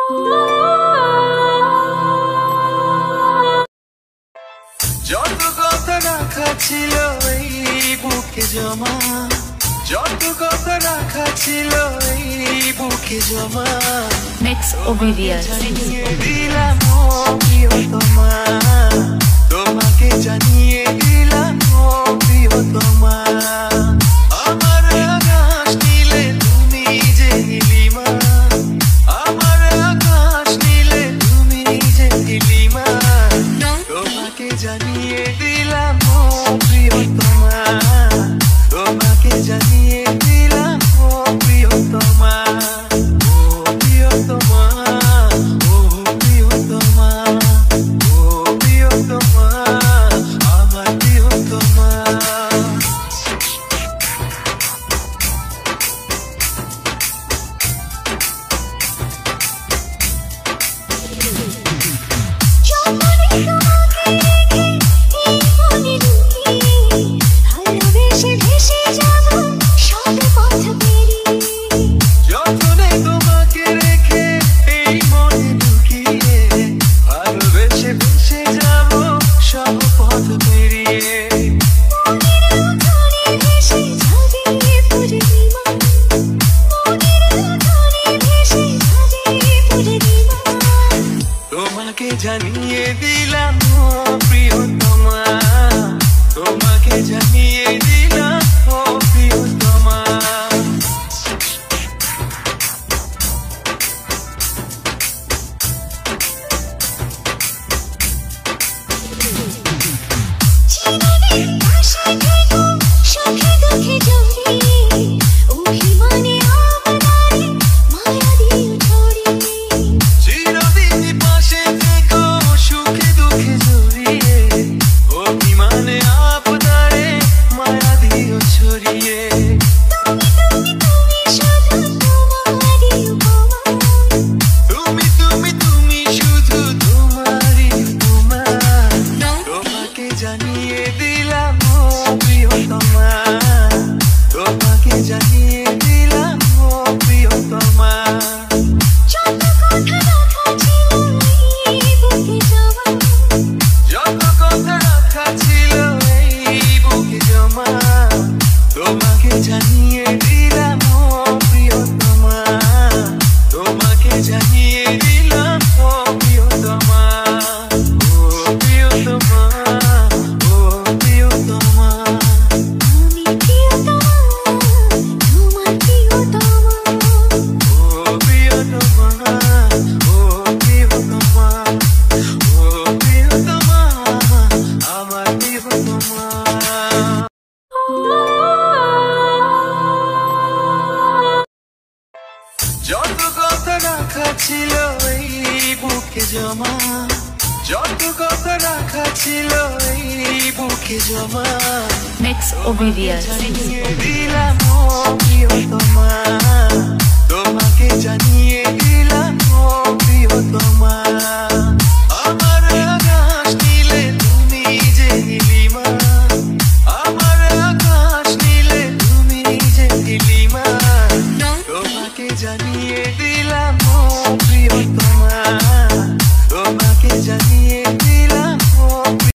যত কথা রাখা ছিল এই বুকে জমা, যত কথা রাখা ছিল এই বুকে জমা, Mix Ovidius দিলাম প্রিয়তমা, তোমাকে জানিয়ে দিলাম প্রিয়তমা। আমার আকাশ নীলে তুমি যে নীলিমা, আমার আকাশ নীলে তুমি যে নীলিমা, তোমাকে জানিয়ে দিলাম প্রিয়তমা, তোমাকে জানিয়ে দিলাম প্রিয়তমা, প্রিয়তমা, প্রিয়তমা, প্রিয়তমা, আমার প্রিয়তমা। যতনে তোমাকে রেখে এই মনে লুকিয়ে, ভালোবেসে ভেসে যাব সব পথ পেরিয়ে। তোমাকে জানিয়ে দিলাম প্রিয়তমা, তোমাকে জানিয়ে দিলাম প্রিয়তমা। চিরদিনই পাশে থেকো সুখে দুঃখে জড়িয়ে, অভিমানে আপনারে মায়া দিও ছড়িয়ে। তুমি তুমি তুমি শুধু তোমারই তোমার, তোমাকে জানিয়ে দিলাম প্রিয়তমা, তোমাকে জানিয়ে দিলাম প্রিয়তমা। যত কথা রাখা ছিল এই বুকে জমা, তোমাকে জানিয়ে দিলাম প্রিয়তমা, তোমাকে জানিয়ে দিলাম প্রিয়তমা, প্রিয়তমা, প্রিয়তমা। যত কথা রাখা ছিল এই বুকে জমা, যত কথা রাখা ছিল এই বুকে জমা, Mix Ovidius দিলাম প্রিয়তমা, তোমাকে জানিয়ে